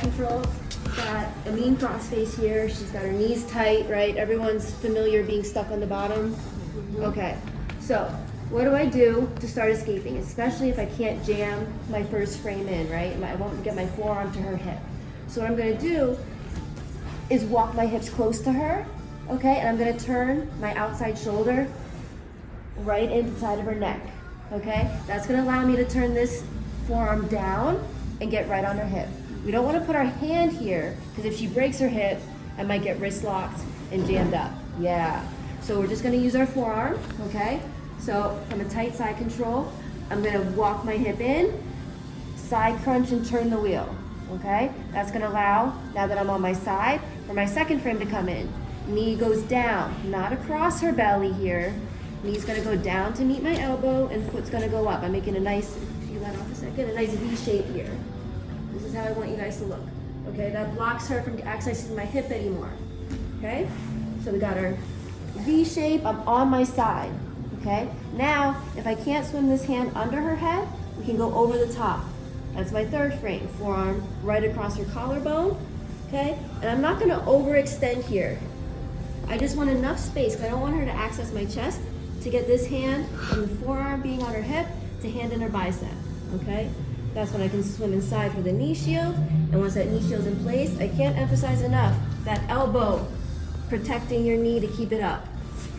control. Got a mean cross face here. She's got her knees tight, right? Everyone's familiar being stuck on the bottom. Okay, so what do I do to start escaping? Especially if I can't jam my first frame in, right? I won't get my forearm to her hip. So what I'm gonna do is walk my hips close to her, okay? And I'm gonna turn my outside shoulder right inside of her neck, okay? That's gonna allow me to turn this forearm down and get right on her hip. We don't wanna put our hand here, because if she breaks her hip, I might get wrist locked and jammed up. Yeah. So we're just gonna use our forearm, okay? So from a tight side control, I'm gonna walk my hip in, side crunch and turn the wheel, okay? That's gonna allow, now that I'm on my side, for my second frame to come in. Knee goes down, not across her belly here. Knee's gonna go down to meet my elbow and foot's gonna go up. I'm making a nice, peel that off a second, a nice V shape here. This is how I want you guys to look, okay? That blocks her from accessing my hip anymore, okay? So we got our V shape, I'm on my side, okay? Now, if I can't swim this hand under her head, we can go over the top. That's my third frame, forearm right across her collarbone, okay? And I'm not gonna overextend here. I just want enough space, because I don't want her to access my chest, to get this hand from the forearm being on her hip to hand in her bicep, okay? That's when I can swim inside for the knee shield, and once that knee shield's in place, I can't emphasize enough that elbow protecting your knee to keep it up.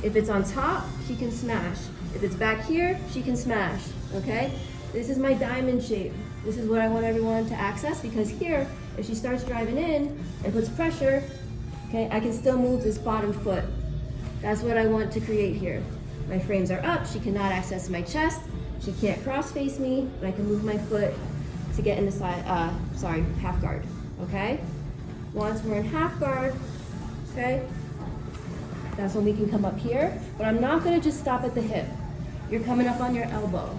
If it's on top, she can smash. If it's back here, she can smash, okay? This is my diamond shape. This is what I want everyone to access, because here, if she starts driving in and puts pressure, okay, I can still move this bottom foot. That's what I want to create here. My frames are up, she cannot access my chest, she can't cross face me, but I can move my foot to get in the side, half guard, okay? Once we're in half guard, okay, that's when we can come up here, but I'm not gonna just stop at the hip. You're coming up on your elbow,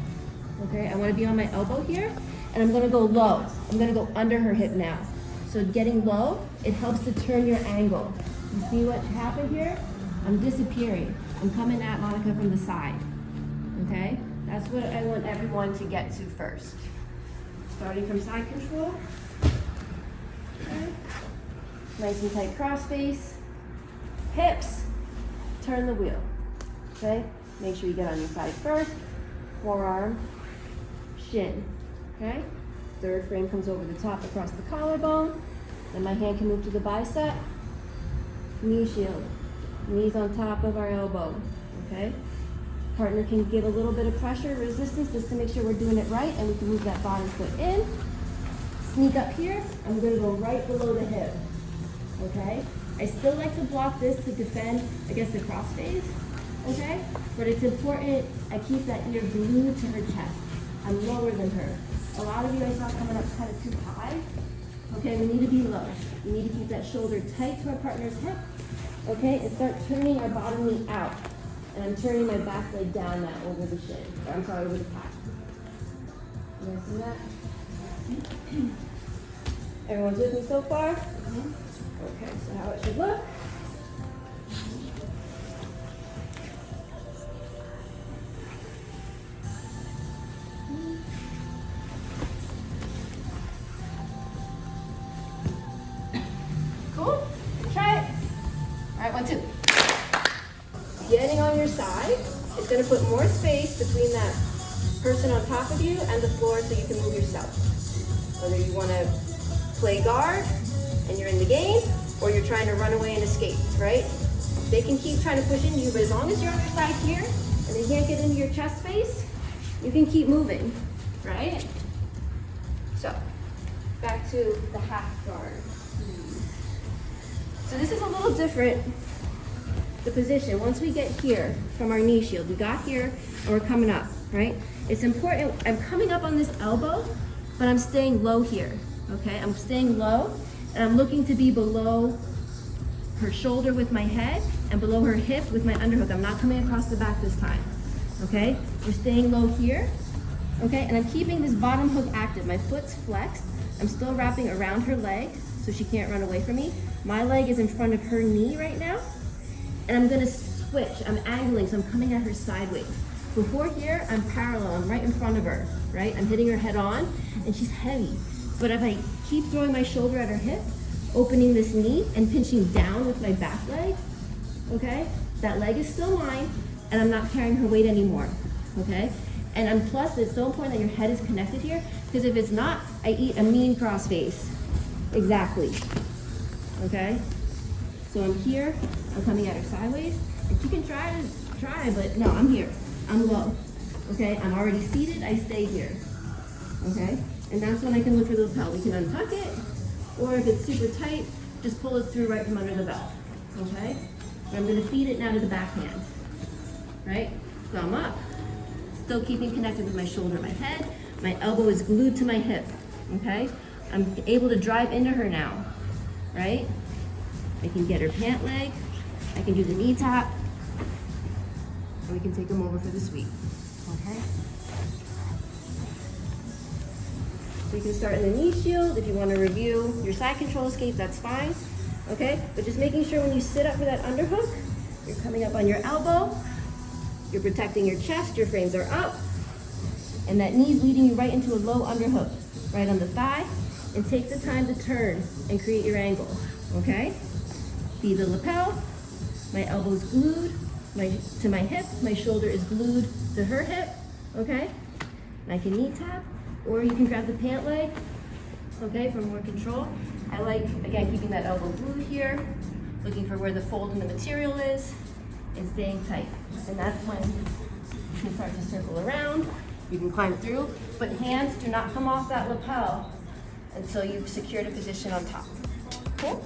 okay? I wanna be on my elbow here, and I'm gonna go low. I'm gonna go under her hip now. So getting low, it helps to turn your angle. You see what happened here? I'm disappearing. I'm coming at Monica from the side, okay? That's what I want everyone to get to first. Starting from side control, okay? Nice and tight cross face. Hips, turn the wheel, okay? Make sure you get on your side first. Forearm, shin, okay? Third frame comes over the top across the collarbone. Then my hand can move to the bicep. Knee shield, knees on top of our elbow, okay? Partner can give a little bit of pressure, resistance, just to make sure we're doing it right, and we can move that bottom foot in. Sneak up here, I'm gonna go right below the hip, okay? I still like to block this to defend against the cross phase, okay? But it's important I keep that ear glued to her chest. I'm lower than her. A lot of you I saw coming up kind of too high. Okay, we need to be low. We need to keep that shoulder tight to our partner's hip, okay? And start turning our bottom knee out. And I'm turning my back leg down now over the shin. Or I'm sorry, over the calf. You guys see that? Everyone's with me so far? Okay, so how it should look. Cool? Try it. All right, 1, 2. Getting on your side is going to put more space between that person on top of you and the floor so you can move yourself. Whether you want to play guard and you're in the game, or you're trying to run away and escape, right? They can keep trying to push into you, but as long as you're on your side here and they can't get into your chest space, you can keep moving, right? So, back to the half guard. So this is a little different, the position. Once we get here from our knee shield, we got here and we're coming up, right? It's important, I'm coming up on this elbow, but I'm staying low here, okay? I'm staying low, and I'm looking to be below her shoulder with my head and below her hip with my underhook. I'm not coming across the back this time, okay? We're staying low here, okay? And I'm keeping this bottom hook active. My foot's flexed. I'm still wrapping around her leg so she can't run away from me. My leg is in front of her knee right now, and I'm gonna switch. I'm angling, so I'm coming at her sideways. Before here, I'm parallel. I'm right in front of her, right? I'm hitting her head on, and she's heavy. But if I keep throwing my shoulder at her hip, opening this knee and pinching down with my back leg, okay? That leg is still mine, and I'm not carrying her weight anymore, okay? And plus, it's so important that your head is connected here, because if it's not, I eat a mean cross face. Exactly, okay? So I'm here, I'm coming at her sideways, and she can try, but no, I'm here. I'm low, okay? I'm already seated, I stay here, okay? And that's when I can look for the lapel. We can untuck it, or if it's super tight, just pull it through right from under the belt, okay? I'm gonna feed it now to the backhand, right? So I'm up, still keeping connected with my shoulder, my head. My elbow is glued to my hip, okay? I'm able to drive into her now, right? I can get her pant leg, I can do the knee tap, and we can take them over for the sweep, okay? So you can start in the knee shield. If you want to review your side control escape, that's fine, okay? But just making sure when you sit up for that underhook, you're coming up on your elbow, you're protecting your chest, your frames are up, and that knee's leading you right into a low underhook, right on the thigh, and take the time to turn and create your angle, okay? Feed the lapel, my elbow's glued to my hip, my shoulder is glued to her hip, okay? And I can knee tap, or you can grab the pant leg, okay, for more control. I like, again, keeping that elbow glued here, looking for where the fold in the material is, and staying tight. And that's when you can start to circle around, you can climb through, but hands do not come off that lapel until you've secured a position on top. Cool?